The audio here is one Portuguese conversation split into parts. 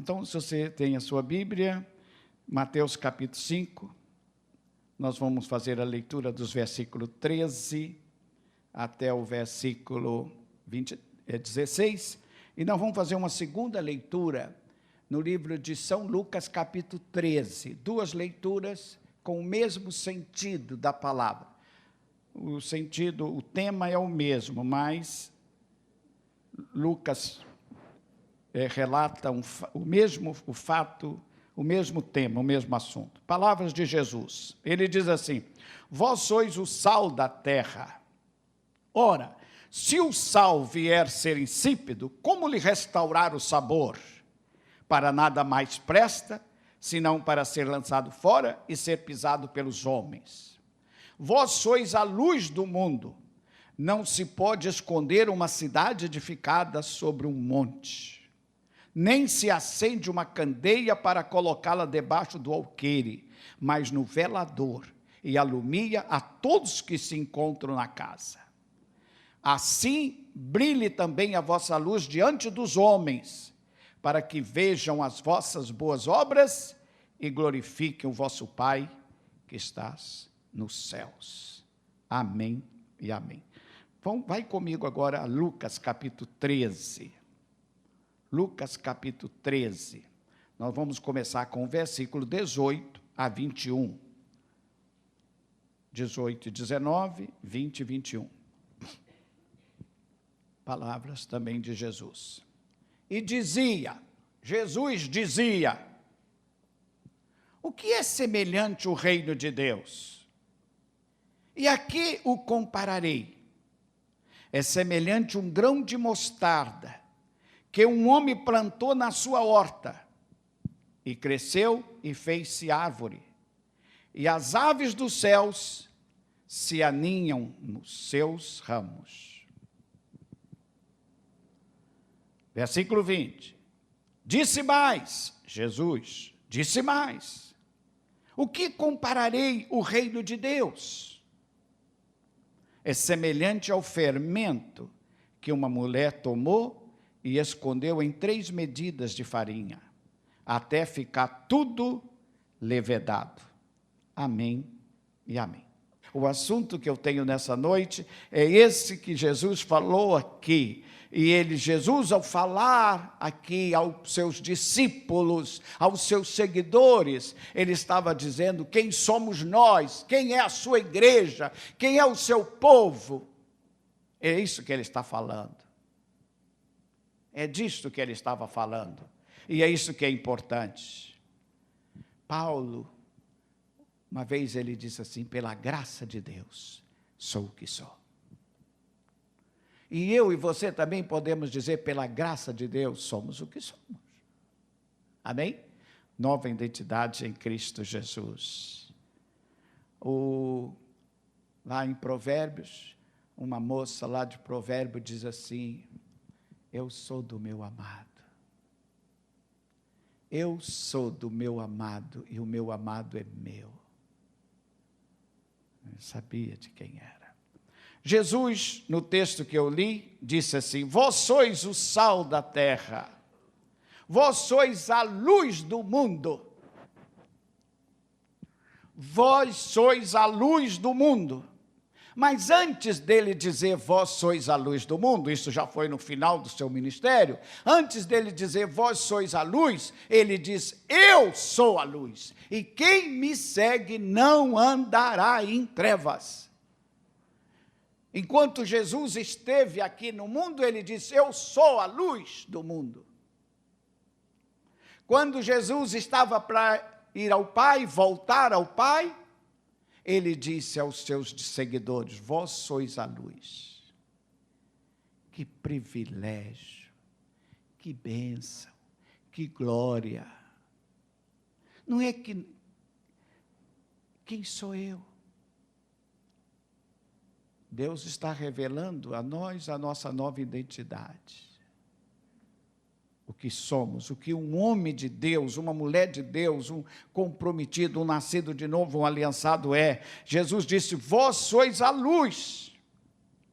Então, se você tem a sua Bíblia, Mateus capítulo 5, nós vamos fazer a leitura dos versículos 13 até o versículo 16, e nós vamos fazer uma segunda leitura no livro de São Lucas, capítulo 13, duas leituras com o mesmo sentido da palavra. O tema é o mesmo, mas Lucas relata o mesmo tema, o mesmo assunto. Palavras de Jesus. Ele diz assim: vós sois o sal da terra. Ora, se o sal vier ser insípido, como lhe restaurar o sabor? Para nada mais presta, senão para ser lançado fora e ser pisado pelos homens. Vós sois a luz do mundo. Não se pode esconder uma cidade edificada sobre um monte. Nem se acende uma candeia para colocá-la debaixo do alqueire, mas no velador, e alumia a todos que se encontram na casa. Assim brilhe também a vossa luz diante dos homens, para que vejam as vossas boas obras e glorifiquem o vosso Pai que estás nos céus. Amém e amém. Vai comigo agora a Lucas capítulo 13. Lucas capítulo 13. Nós vamos começar com o versículo 18 a 21. 18 e 19, 20 e 21. Palavras também de Jesus. E Jesus dizia: o que é semelhante o reino de Deus? E a que o compararei? É semelhante um grão de mostarda, que um homem plantou na sua horta, e cresceu e fez-se árvore, e as aves dos céus se aninham nos seus ramos. Versículo 20. Disse mais, Jesus disse mais: o que compararei o reino de Deus? É semelhante ao fermento que uma mulher tomou e escondeu em 3 medidas de farinha, até ficar tudo levedado. Amém e amém. O assunto que eu tenho nessa noite é esse que Jesus falou aqui. E Jesus, ao falar aqui aos seus discípulos, aos seus seguidores, ele estava dizendo quem somos nós, quem é a sua igreja, quem é o seu povo. É isso que ele está falando. É disso que ele estava falando. E é isso que é importante. Paulo, uma vez ele disse assim: pela graça de Deus, sou o que sou. E eu e você também podemos dizer, pela graça de Deus, somos o que somos. Amém? Nova identidade em Cristo Jesus. Lá em Provérbios, uma moça lá de Provérbio diz assim: eu sou do meu amado. Eu sou do meu amado e o meu amado é meu. Eu sabia de quem era. Jesus, no texto que eu li, disse assim: vós sois o sal da terra, vós sois a luz do mundo. Vós sois a luz do mundo. Mas antes dele dizer vós sois a luz do mundo, isso já foi no final do seu ministério, antes dele dizer vós sois a luz, ele diz: eu sou a luz, e quem me segue não andará em trevas. Enquanto Jesus esteve aqui no mundo, ele disse: eu sou a luz do mundo. Quando Jesus estava para ir ao Pai, voltar ao Pai, ele disse aos seus seguidores: vós sois a luz. Que privilégio, que bênção, que glória. Não é que... quem sou eu? Deus está revelando a nós a nossa nova identidade. O que somos, o que um homem de Deus, uma mulher de Deus, um comprometido, um nascido de novo, um aliançado é. Jesus disse: vós sois a luz.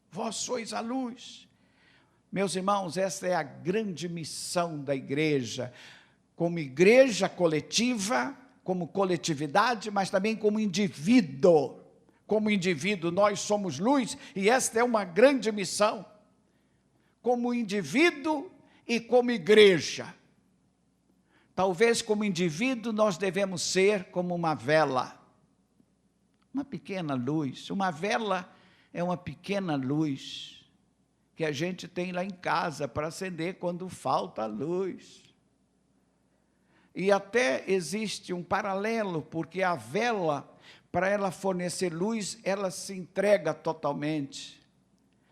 Vós sois a luz. Meus irmãos, essa é a grande missão da igreja. como igreja coletiva, como coletividade, mas também como indivíduo. Como indivíduo, nós somos luz, e esta é uma grande missão. Como indivíduo e como igreja. Talvez como indivíduo nós devemos ser como uma vela. Uma pequena luz. Uma vela é uma pequena luz que a gente tem lá em casa para acender quando falta luz. E até existe um paralelo, porque a vela, para ela fornecer luz, ela se entrega totalmente.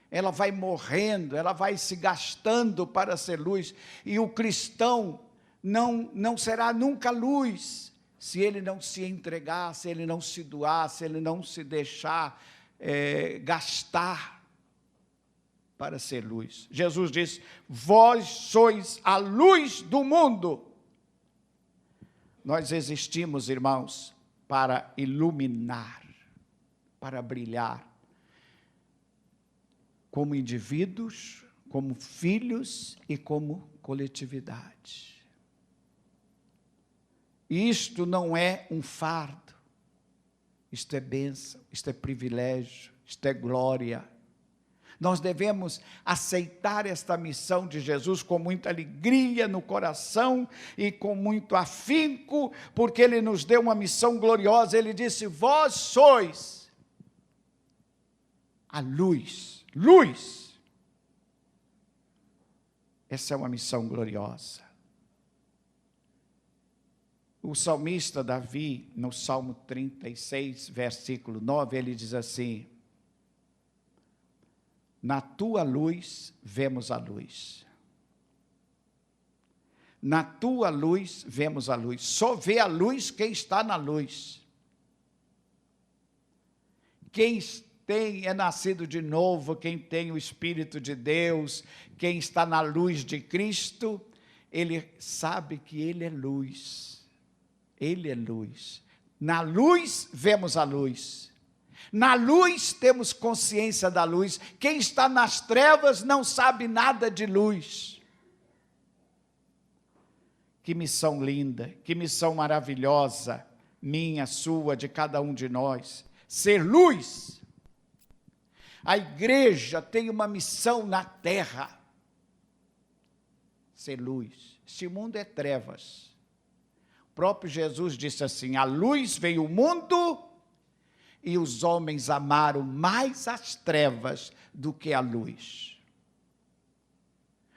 Ela vai morrendo, ela vai se gastando para ser luz. E o cristão não será nunca luz, se ele não se entregar, se ele não se doar, se ele não se deixar gastar para ser luz. Jesus disse: vós sois a luz do mundo. Nós existimos, irmãos, para iluminar, para brilhar, como indivíduos, como filhos e como coletividade. Isto não é um fardo, isto é bênção, isto é privilégio, isto é glória. Nós devemos aceitar esta missão de Jesus com muita alegria no coração e com muito afinco, porque Ele nos deu uma missão gloriosa. Ele disse: vós sois a luz. Luz! Essa é uma missão gloriosa. O salmista Davi, no Salmo 36, versículo 9, ele diz assim: na tua luz vemos a luz. Na tua luz vemos a luz. Só vê a luz quem está na luz. Quem é nascido de novo, quem tem o Espírito de Deus, quem está na luz de Cristo, ele sabe que ele é luz. Ele é luz. Na luz vemos a luz. Na luz temos consciência da luz. Quem está nas trevas não sabe nada de luz. Que missão linda, que missão maravilhosa, minha, sua, de cada um de nós. Ser luz. A igreja tem uma missão na terra. Ser luz. Este mundo é trevas. O próprio Jesus disse assim: a luz veio ao mundo e os homens amaram mais as trevas do que a luz.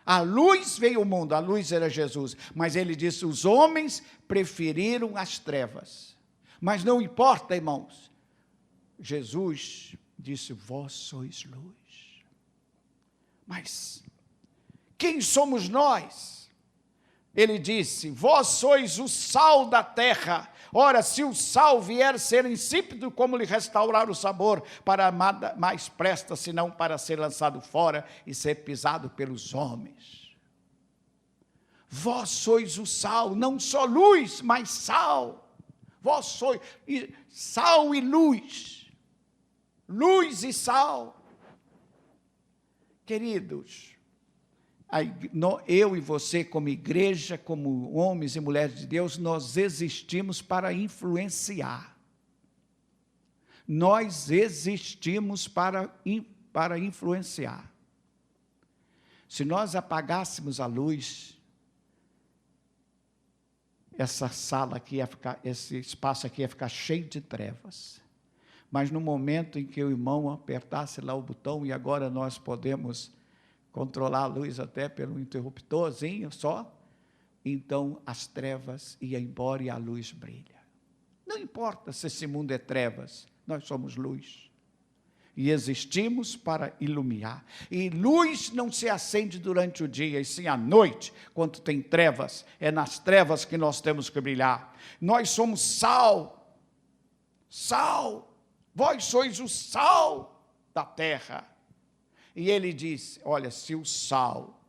A luz veio ao mundo, a luz era Jesus, mas ele disse: os homens preferiram as trevas. Mas não importa, irmãos, Jesus disse: vós sois luz. Mas quem somos nós? Ele disse: vós sois o sal da terra. Ora, se o sal vier ser insípido, como lhe restaurar o sabor? Para nada mais presta, senão para ser lançado fora e ser pisado pelos homens. Vós sois o sal, não só luz, mas sal. Vós sois sal e luz. Luz e sal. Queridos, eu e você, como igreja, como homens e mulheres de Deus, nós existimos para influenciar. Nós existimos para influenciar. Se nós apagássemos a luz, essa sala aqui ia ficar, esse espaço aqui ia ficar cheio de trevas. Mas no momento em que o irmão apertasse lá o botão, e agora nós podemos controlar a luz até pelo interruptorzinho só, então as trevas iam embora e a luz brilha. Não importa se esse mundo é trevas, nós somos luz. E existimos para iluminar. E luz não se acende durante o dia, e sim à noite, quando tem trevas. É nas trevas que nós temos que brilhar. Nós somos sal. Sal. Vós sois o sal da terra. E ele disse: olha, se o sal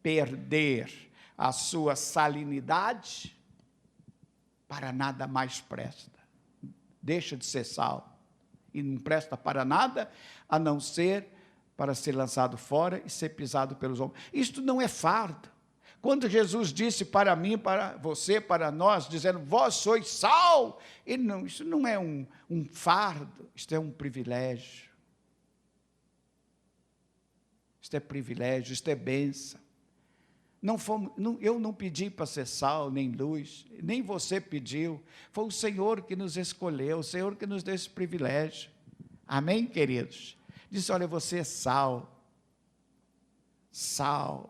perder a sua salinidade, para nada mais presta. Deixa de ser sal. E não presta para nada, a não ser para ser lançado fora e ser pisado pelos homens. Isto não é fardo. Quando Jesus disse para mim, para você, para nós, dizendo, vós sois sal, isso não é um fardo, isto é um privilégio. Isto é privilégio, isto é bênção. Eu não pedi para ser sal, nem luz, nem você pediu. Foi o Senhor que nos escolheu, o Senhor que nos deu esse privilégio. Amém, queridos? Disse, olha, você é sal. Sal.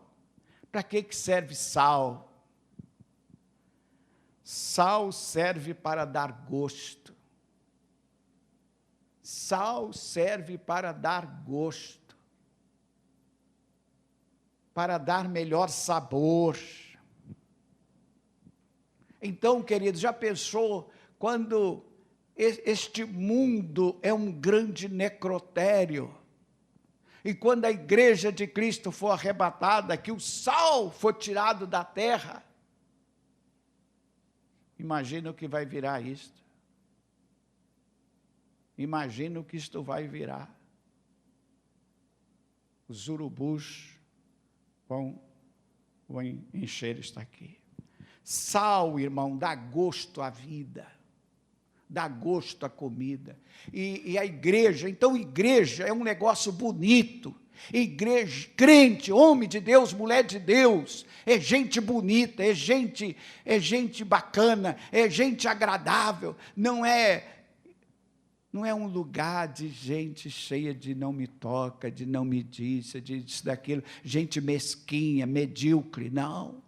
Para que serve sal? Sal serve para dar gosto. Sal serve para dar gosto. Para dar melhor sabor. Então, queridos, já pensou quando este mundo é um grande necrotério? E quando a igreja de Cristo for arrebatada, que o sal for tirado da terra, imagina o que vai virar isto. Imagina o que isto vai virar. Os urubus vão encher isto aqui. Sal, irmão, dá gosto à vida. Dá gosto à comida. E a igreja, então igreja é um negócio bonito. Igreja, crente, homem de Deus, mulher de Deus, é gente bonita, é gente bacana, é gente agradável, não é um lugar de gente cheia de não me toca, de não me disse, disso, daquilo, gente mesquinha, medíocre, não.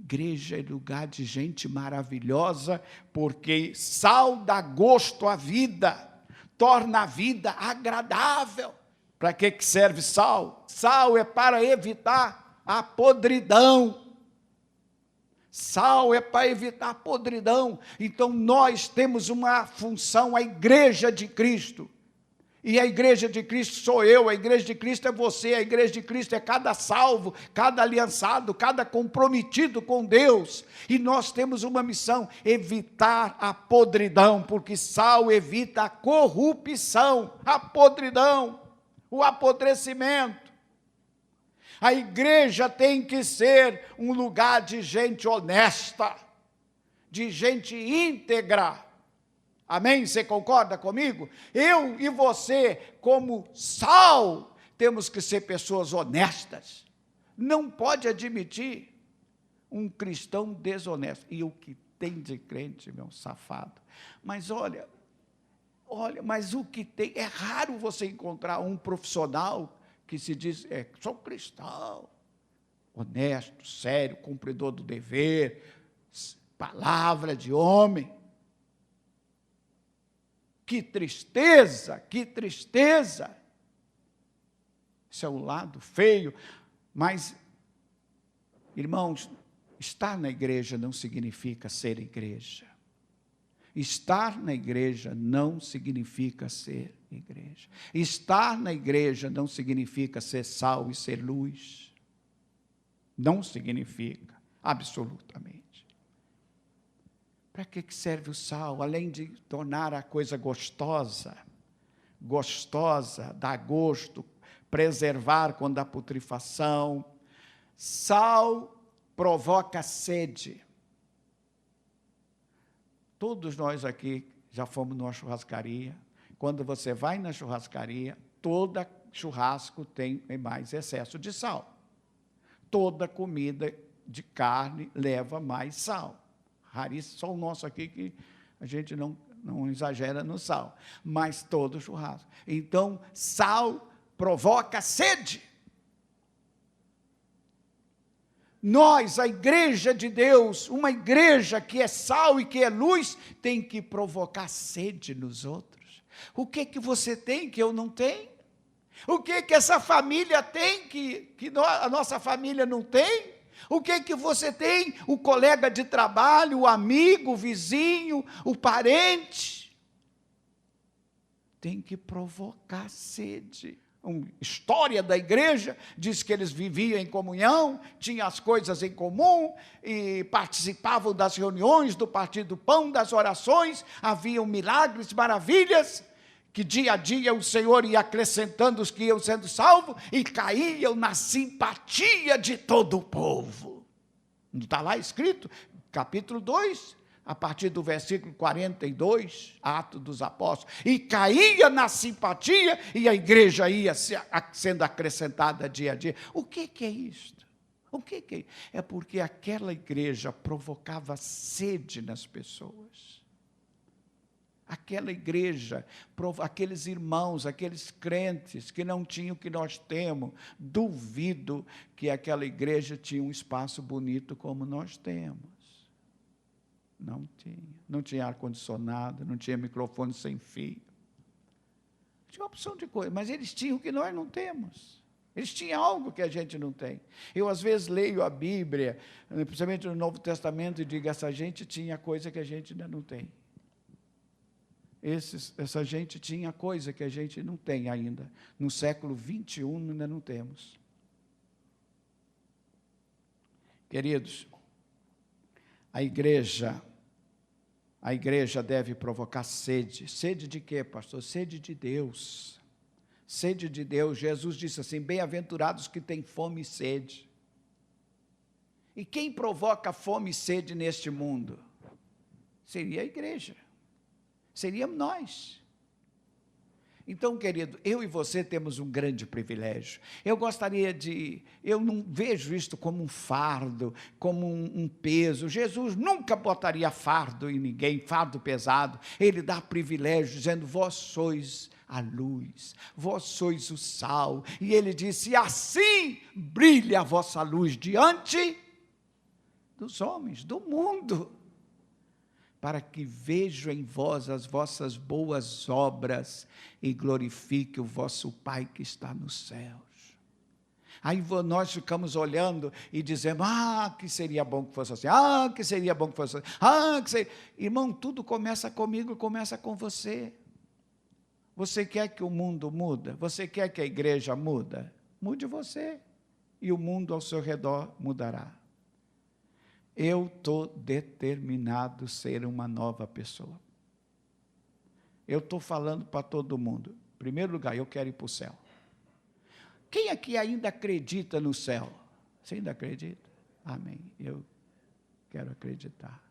Igreja é lugar de gente maravilhosa, porque sal dá gosto à vida, torna a vida agradável. Para que serve sal? Sal é para evitar a podridão. Sal é para evitar a podridão. Então nós temos uma função, a igreja de Cristo. E a igreja de Cristo sou eu, a igreja de Cristo é você, a igreja de Cristo é cada salvo, cada aliançado, cada comprometido com Deus. E nós temos uma missão, evitar a podridão, porque sal evita a corrupção, a podridão, o apodrecimento. A igreja tem que ser um lugar de gente honesta, de gente íntegra. Amém? Você concorda comigo? Eu e você, como sal, temos que ser pessoas honestas. Não pode admitir um cristão desonesto. E o que tem de crente, meu safado. Mas olha, mas o que tem, é raro você encontrar um profissional que se diz, sou cristão, honesto, sério, cumpridor do dever, palavra de homem. Que tristeza, que tristeza. Isso é o lado feio. Mas, irmãos, estar na igreja não significa ser igreja. Estar na igreja não significa ser igreja. Estar na igreja não significa ser sal e ser luz. Não significa, absolutamente. Para que serve o sal? Além de tornar a coisa gostosa, dar gosto, preservar quando há putrefação. Sal provoca sede. Todos nós aqui já fomos numa churrascaria. Quando você vai na churrascaria, toda churrasco tem mais excesso de sal. Toda comida de carne leva mais sal. Raríssimo, só o nosso aqui que a gente não exagera no sal, mas todo churrasco. Então, sal provoca sede. Nós, a igreja de Deus, uma igreja que é sal e que é luz, tem que provocar sede nos outros. O que você tem que eu não tenho? O que essa família tem que a nossa família não tem? O que você tem? O colega de trabalho, o amigo, o vizinho, o parente. Tem que provocar sede. História da igreja diz que eles viviam em comunhão, tinham as coisas em comum, e participavam das reuniões, do partir do pão, das orações, haviam milagres, maravilhas, que dia a dia o Senhor ia acrescentando os que iam sendo salvos e caíam na simpatia de todo o povo. Não está lá escrito? Capítulo 2, a partir do versículo 42, Atos dos Apóstolos. E caía na simpatia e a igreja ia sendo acrescentada dia a dia. O que é isto? O que é? É porque aquela igreja provocava sede nas pessoas. Aquela igreja, aqueles irmãos, aqueles crentes que não tinham o que nós temos, duvido que aquela igreja tinha um espaço bonito como nós temos. Não tinha. Não tinha ar-condicionado, não tinha microfone sem fio. Tinha uma opção de coisa, mas eles tinham o que nós não temos. Eles tinham algo que a gente não tem. Eu, às vezes, leio a Bíblia, principalmente no Novo Testamento, e digo, essa gente tinha coisa que a gente ainda não tem. Essa gente tinha coisa que a gente não tem ainda. No século 21 ainda não temos. Queridos, a igreja deve provocar sede. Sede de quê, pastor? Sede de Deus. Sede de Deus. Jesus disse assim, bem-aventurados que têm fome e sede. E quem provoca fome e sede neste mundo? Seria a igreja. Seríamos nós. Então, querido, eu e você temos um grande privilégio. Eu não vejo isto como um fardo, como um peso. Jesus nunca botaria fardo em ninguém, fardo pesado. Ele dá privilégio, dizendo, vós sois a luz, vós sois o sal. E ele disse, assim brilha a vossa luz diante dos homens, do mundo, para que vejam em vós as vossas boas obras e glorifique o vosso Pai que está nos céus. Aí nós ficamos olhando e dizemos, que seria bom que fosse assim, que seria bom que fosse assim, que seria... Irmão, tudo começa comigo, começa com você. Você quer que o mundo muda? Você quer que a igreja muda? Mude você, e o mundo ao seu redor mudará. Eu estou determinado a ser uma nova pessoa. Eu estou falando para todo mundo. Em primeiro lugar, eu quero ir para o céu. Quem aqui ainda acredita no céu? Você ainda acredita? Amém. Eu quero acreditar.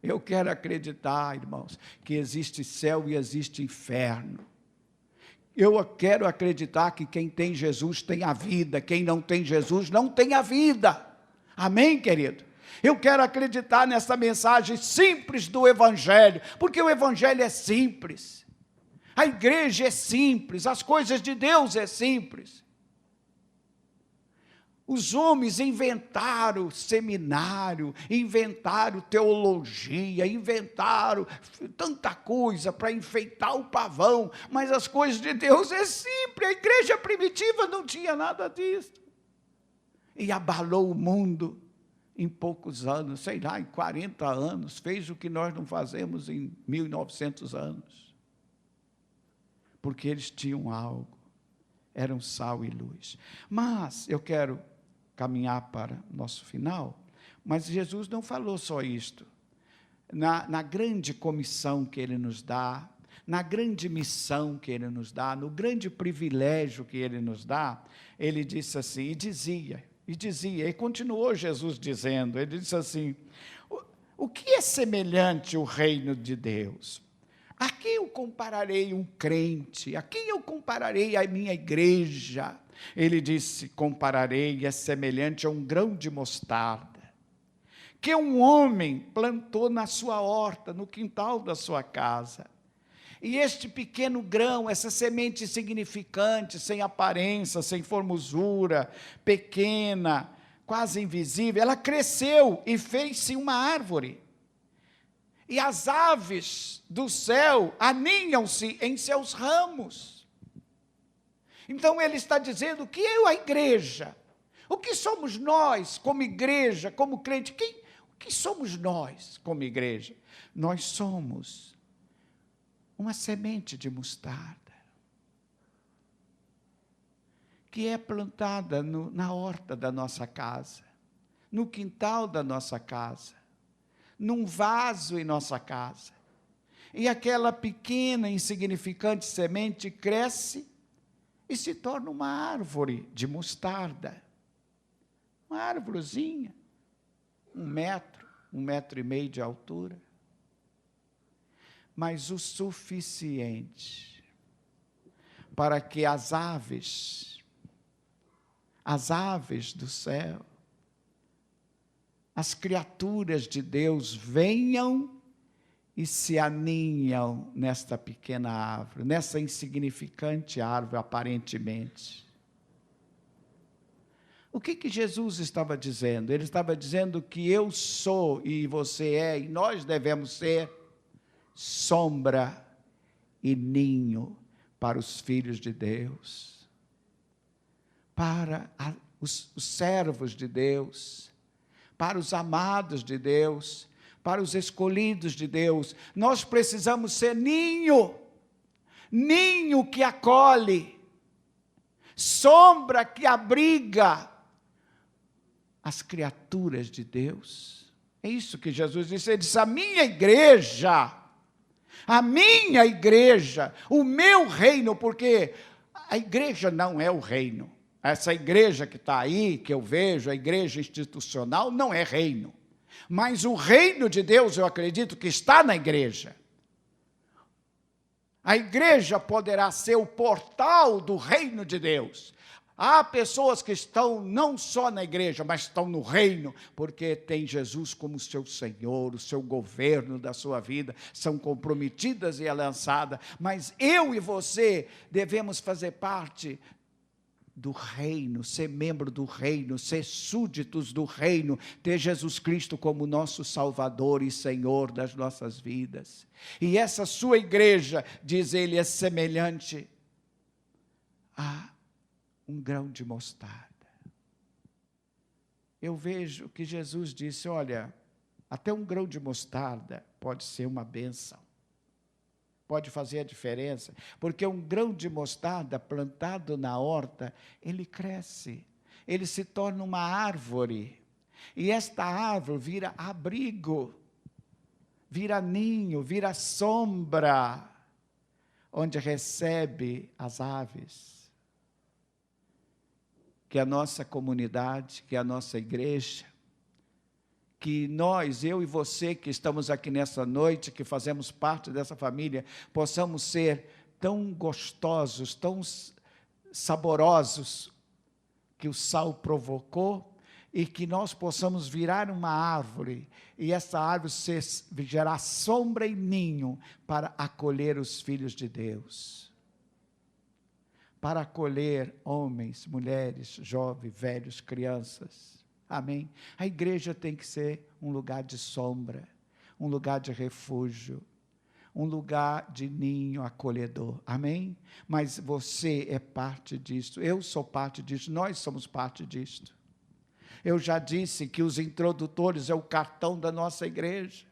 Eu quero acreditar, irmãos, que existe céu e existe inferno. Eu quero acreditar que quem tem Jesus tem a vida, quem não tem Jesus não tem a vida. Amém, querido? Eu quero acreditar nessa mensagem simples do Evangelho, porque o Evangelho é simples, a igreja é simples, as coisas de Deus é simples. Os homens inventaram seminário, inventaram teologia, inventaram tanta coisa para enfeitar o pavão, mas as coisas de Deus é simples, a igreja primitiva não tinha nada disso. E abalou o mundo em poucos anos, sei lá, em 40 anos, fez o que nós não fazemos em 1900 anos. Porque eles tinham algo, eram sal e luz. Mas eu quero caminhar para o nosso final, mas Jesus não falou só isto. Na grande comissão que Ele nos dá, na grande missão que Ele nos dá, no grande privilégio que Ele nos dá, Ele disse assim, e continuou Jesus dizendo, ele disse assim, o que é semelhante o reino de Deus? A quem eu compararei um crente? A quem eu compararei a minha igreja? Ele disse, compararei, é semelhante a um grão de mostarda, que um homem plantou na sua horta, no quintal da sua casa. E este pequeno grão, essa semente insignificante, sem aparência, sem formosura, pequena, quase invisível, ela cresceu e fez-se uma árvore. E as aves do céu aninham-se em seus ramos. Então ele está dizendo que eu, a igreja, o que somos nós como igreja, como crente? O que somos nós como igreja? Nós somos uma semente de mostarda, que é plantada na horta da nossa casa, no quintal da nossa casa, num vaso em nossa casa. E aquela pequena, insignificante semente cresce e se torna uma árvore de mostarda. Uma árvorezinha, 1,5 metro de altura. Mas o suficiente para que as aves do céu, as criaturas de Deus venham e se aninham nesta pequena árvore, nessa insignificante árvore, aparentemente. O que Jesus estava dizendo? Ele estava dizendo que eu sou e você é, e nós devemos ser sombra e ninho para os filhos de Deus, para os servos de Deus, para os amados de Deus, para os escolhidos de Deus. Nós precisamos ser ninho que acolhe, sombra que abriga as criaturas de Deus. É isso que Jesus disse. Ele disse: a minha igreja, o meu reino, porque a igreja não é o reino. Essa igreja que está aí, que eu vejo, a igreja institucional, não é reino. Mas o reino de Deus, eu acredito que está na igreja. A igreja poderá ser o portal do reino de Deus. Há pessoas que estão não só na igreja, mas estão no reino, porque tem Jesus como seu Senhor, o seu governo da sua vida, são comprometidas e lançadas. Mas eu e você devemos fazer parte do reino, ser membro do reino, ser súditos do reino, ter Jesus Cristo como nosso Salvador e Senhor das nossas vidas. E essa sua igreja, diz ele, é semelhante a um grão de mostarda. Eu vejo que Jesus disse: olha, até um grão de mostarda pode ser uma bênção, pode fazer a diferença, porque um grão de mostarda plantado na horta, ele cresce, ele se torna uma árvore, e esta árvore vira abrigo, vira ninho, vira sombra, onde recebe as aves. Que a nossa comunidade, que a nossa igreja, que nós, eu e você que estamos aqui nessa noite, que fazemos parte dessa família, possamos ser tão gostosos, tão saborosos, que o sal provocou, e que nós possamos virar uma árvore, e essa árvore gerar sombra e ninho para acolher os filhos de Deus. Para acolher homens, mulheres, jovens, velhos, crianças. Amém? A igreja tem que ser um lugar de sombra, um lugar de refúgio, um lugar de ninho acolhedor. Amém? Mas você é parte disso, eu sou parte disso, nós somos parte disso. Eu já disse que os introdutores é o cartão da nossa igreja.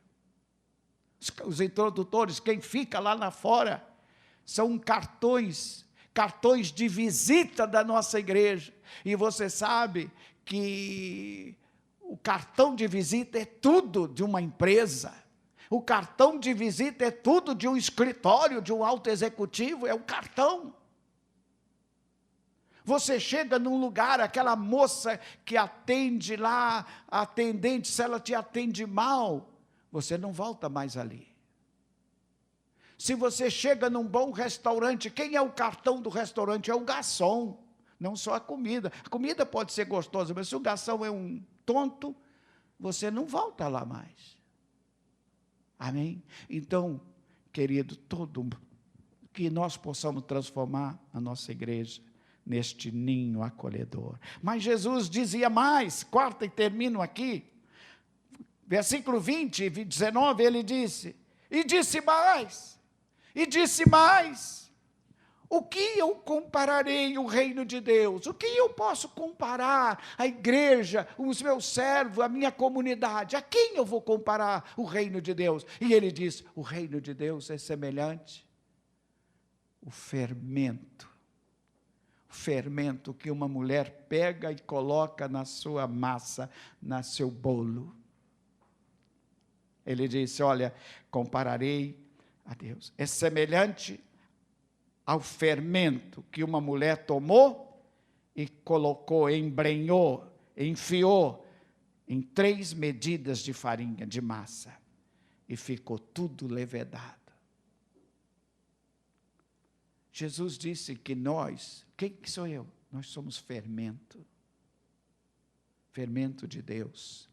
Os introdutores, quem fica lá na fora, são cartões de visita da nossa igreja. E você sabe que o cartão de visita é tudo de uma empresa. O cartão de visita é tudo de um escritório, de um alto executivo, é o cartão. Você chega num lugar, aquela moça que atende lá, a atendente, se ela te atende mal, você não volta mais ali. Se você chega num bom restaurante, quem é o cartão do restaurante? É o garçom, não só a comida. A comida pode ser gostosa, mas se o garçom é um tonto, você não volta lá mais. Amém? Então, querido, que nós possamos transformar a nossa igreja neste ninho acolhedor. Mas Jesus dizia mais, quarta e termino aqui, versículo 20 e 19, ele disse, e disse mais, o que eu compararei o reino de Deus? O que eu posso comparar a igreja, os meus servos, a minha comunidade? A quem eu vou comparar o reino de Deus? E ele diz, o reino de Deus é semelhante ao fermento que uma mulher pega e coloca na sua massa, no seu bolo. Ele disse, olha, compararei a Deus. É semelhante ao fermento que uma mulher tomou e colocou, embrenhou, enfiou em 3 medidas de farinha, de massa, e ficou tudo levedado. Jesus disse que nós, quem que sou eu? Nós somos fermento. Fermento de Deus.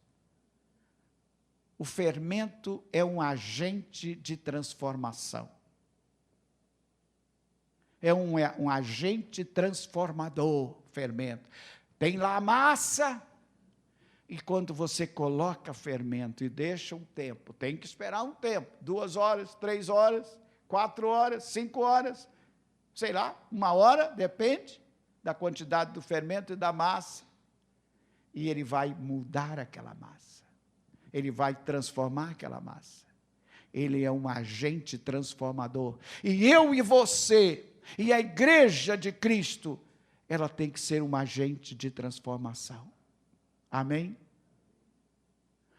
O fermento é um agente de transformação. É um agente transformador, fermento. Tem lá a massa, e quando você coloca fermento e deixa um tempo, tem que esperar um tempo, 2 horas, 3 horas, 4 horas, 5 horas, sei lá, 1 hora, depende da quantidade do fermento e da massa. E ele vai mudar aquela massa. Ele vai transformar aquela massa. Ele é um agente transformador. E eu e você, e a igreja de Cristo, ela tem que ser um agente de transformação. Amém?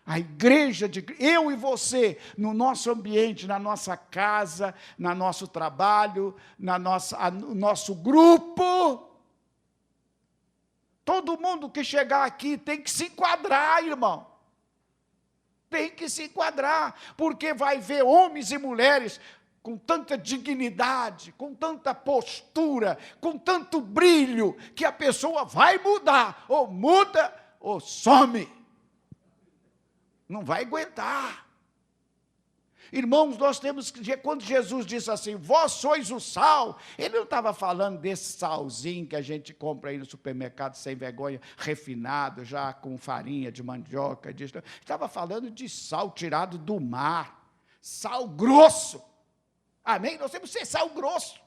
A igreja de Cristo, eu e você, no nosso ambiente, na nossa casa, no nosso trabalho, no nosso grupo, todo mundo que chegar aqui tem que se enquadrar, irmão. Tem que se enquadrar, porque vai ver homens e mulheres com tanta dignidade, com tanta postura, com tanto brilho, que a pessoa vai mudar, ou muda, ou some. Não vai aguentar. Irmãos, nós temos que, quando Jesus disse assim, vós sois o sal, ele não estava falando desse salzinho que a gente compra aí no supermercado sem vergonha, refinado, já com farinha de mandioca, estava falando de sal tirado do mar, sal grosso. Amém? Nós temos que ser sal grosso.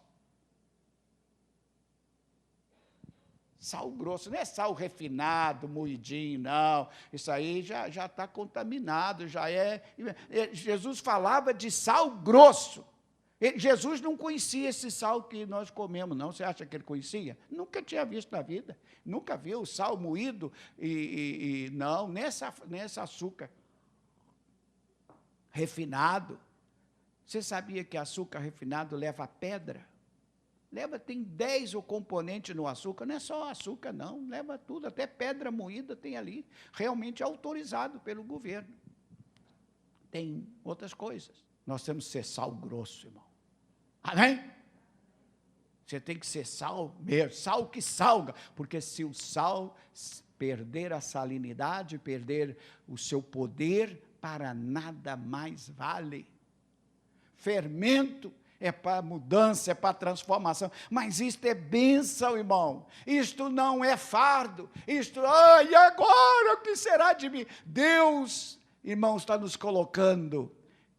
Sal grosso, não é sal refinado, moidinho, não. Isso aí já está contaminado, já é. Jesus falava de sal grosso. Jesus não conhecia esse sal que nós comemos, não. Você acha que ele conhecia? Nunca tinha visto na vida. Nunca viu o sal moído não, nem esse açúcar refinado. Você sabia que açúcar refinado leva pedra? Tem 10 o componente no açúcar, não é só açúcar não, leva tudo, até pedra moída tem ali, realmente autorizado pelo governo. Tem outras coisas. Nós temos que ser sal grosso, irmão. Amém? Você tem que ser sal mesmo, sal que salga, porque se o sal perder a salinidade, perder o seu poder, para nada mais vale. Fermento é para mudança, é para transformação, mas isto é bênção, irmão, isto não é fardo, e agora o que será de mim? Deus, irmão, está nos colocando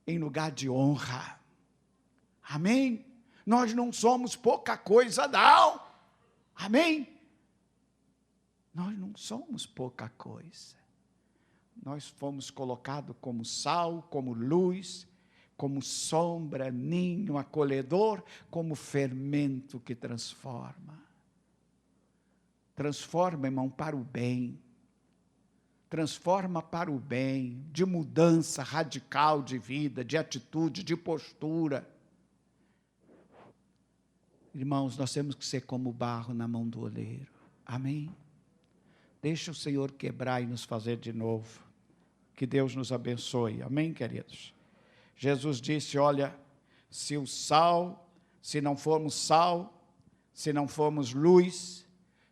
em lugar de honra, amém? Nós não somos pouca coisa, não, amém? Nós não somos pouca coisa, nós fomos colocados como sal, como luz, como sombra, ninho acolhedor, como fermento que transforma. Transforma, irmão, para o bem. Transforma para o bem, de mudança radical de vida, de atitude, de postura. Irmãos, nós temos que ser como barro na mão do oleiro. Amém? Deixa o Senhor quebrar e nos fazer de novo. Que Deus nos abençoe. Amém, queridos? Jesus disse, olha, se não formos sal, se não formos luz,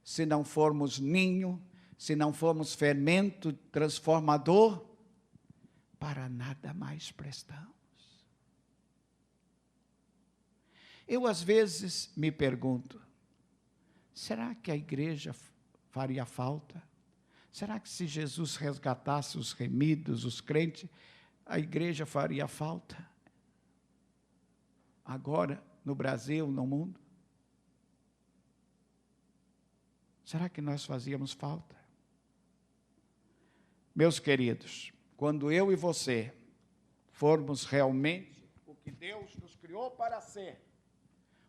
se não formos ninho, se não formos fermento transformador, para nada mais prestamos. Eu, às vezes, me pergunto, será que a igreja faria falta? Será que se Jesus resgatasse os remidos, os crentes, a igreja faria falta? Agora, no Brasil, no mundo? Será que nós fazíamos falta? Meus queridos, quando eu e você formos realmente o que Deus nos criou para ser,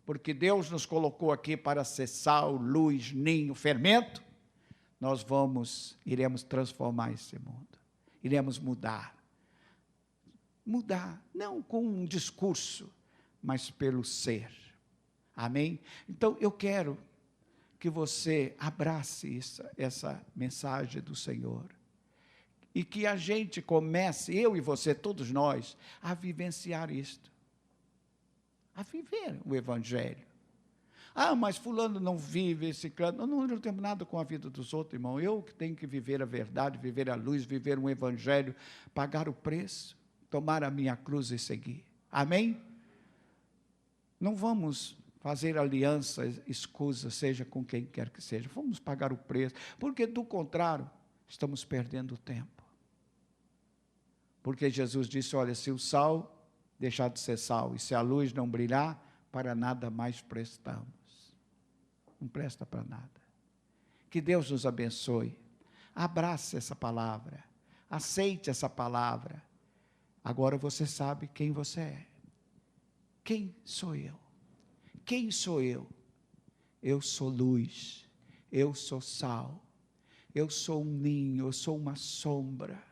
porque Deus nos colocou aqui para ser sal, luz, ninho, fermento, nós iremos transformar esse mundo, iremos mudar. mudar, não com um discurso, mas pelo ser. Amém? Então, eu quero que você abrace essa mensagem do Senhor. E que a gente comece, eu e você, todos nós, a vivenciar isto. A viver o Evangelho. Ah, mas fulano não vive esse clã. Não tenho nada com a vida dos outros, irmão. Eu que tenho que viver a verdade, viver a luz, viver um Evangelho, pagar o preço, tomar a minha cruz e seguir. Amém? Não vamos fazer aliança escusa, seja com quem quer que seja. Vamos pagar o preço, porque do contrário, estamos perdendo tempo. Porque Jesus disse, olha, se o sal deixar de ser sal, e se a luz não brilhar, para nada mais prestamos. Não presta para nada. Que Deus nos abençoe. Abrace essa palavra. Aceite essa palavra. Agora você sabe quem você é. Quem sou eu? Quem sou eu? Eu sou luz. Eu sou sal. Eu sou um ninho. Eu sou uma sombra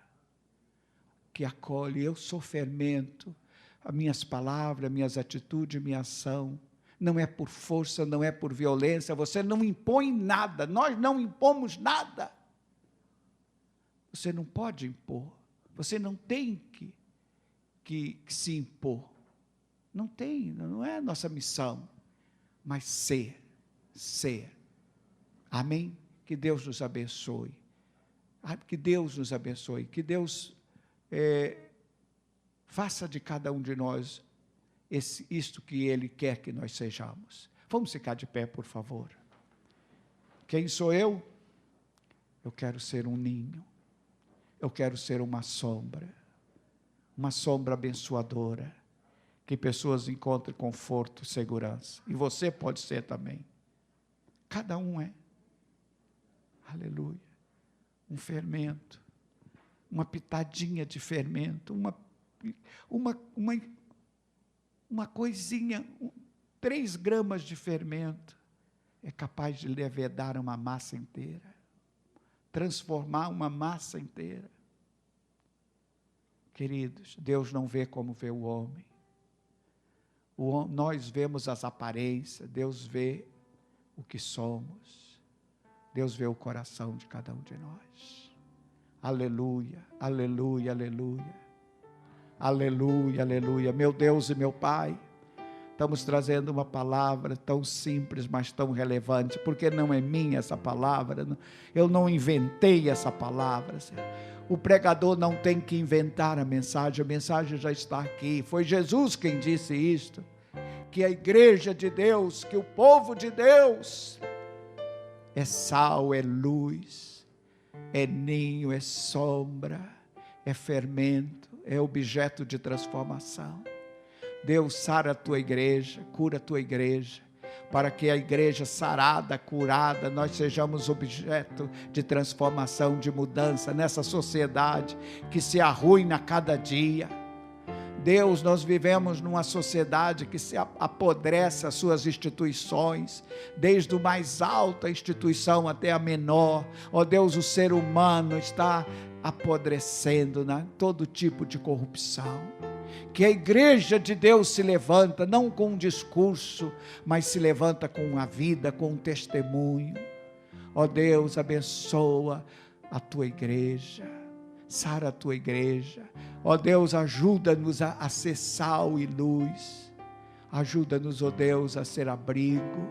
que acolhe. Eu sou fermento. As minhas palavras, minhas atitudes, minha ação, não é por força, não é por violência, você não impõe nada, nós não impomos nada. Você não pode impor, você não tem que se impor. Não tem, não é a nossa missão, mas ser. Amém? Que Deus nos abençoe. Que Deus nos abençoe, que Deus faça de cada um de nós isto que Ele quer que nós sejamos. Vamos ficar de pé, por favor. Quem sou eu? Eu quero ser um ninho. Eu quero ser uma sombra abençoadora, que pessoas encontrem conforto, segurança. E você pode ser também. Cada um é. Aleluia. Um fermento, uma pitadinha de fermento, uma coisinha, 3 gramas de fermento, é capaz de levedar uma massa inteira, transformar uma massa inteira. Queridos, Deus não vê como vê o homem. Nós vemos as aparências, Deus vê o que somos. Deus vê o coração de cada um de nós. Aleluia, aleluia, aleluia. Aleluia, aleluia. Meu Deus e meu Pai, estamos trazendo uma palavra tão simples, mas tão relevante, porque não é minha essa palavra, eu não inventei essa palavra. O pregador não tem que inventar a mensagem já está aqui. Foi Jesus quem disse isto, que a igreja de Deus, que o povo de Deus é sal, é luz, é ninho, é sombra, é fermento, é objeto de transformação. Deus sara a tua igreja, cura a tua igreja, para que a igreja sarada, curada, nós sejamos objeto de transformação, de mudança nessa sociedade que se arruina a cada dia. Deus, nós vivemos numa sociedade que se apodrece as suas instituições, desde o mais alta instituição até a menor. Ó Deus, o ser humano está apodrecendo todo tipo de corrupção. Que a igreja de Deus se levanta, não com um discurso, mas se levanta com a vida, com um testemunho. Ó Deus, abençoa a tua igreja, sara a tua igreja. Ó Deus, ajuda-nos a ser sal e luz. Ajuda-nos, ó Deus, a ser abrigo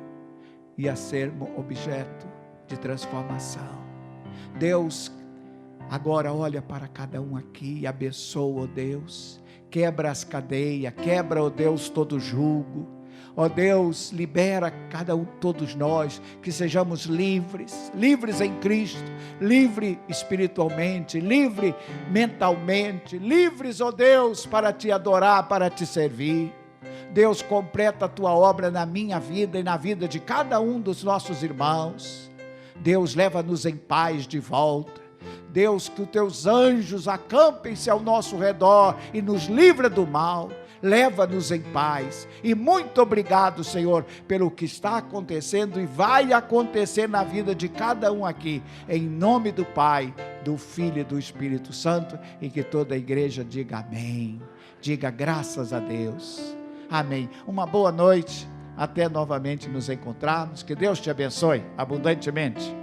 e a ser objeto de transformação. Deus, agora olha para cada um aqui e abençoa, ó Deus. Quebra as cadeias, quebra, ó Deus, todo jugo. Ó Deus, libera todos nós, que sejamos livres em Cristo, livre espiritualmente, livre mentalmente, livres, ó Deus, para te adorar, para te servir. Deus, completa a tua obra na minha vida e na vida de cada um dos nossos irmãos. Deus, leva-nos em paz de volta. Deus, que os teus anjos acampem-se ao nosso redor e nos livra do mal. leva-nos em paz. E muito obrigado, Senhor, pelo que está acontecendo e vai acontecer na vida de cada um aqui, em nome do Pai, do Filho e do Espírito Santo, e que toda a igreja diga amém, diga graças a Deus, amém. Uma boa noite, até novamente nos encontrarmos, que Deus te abençoe abundantemente.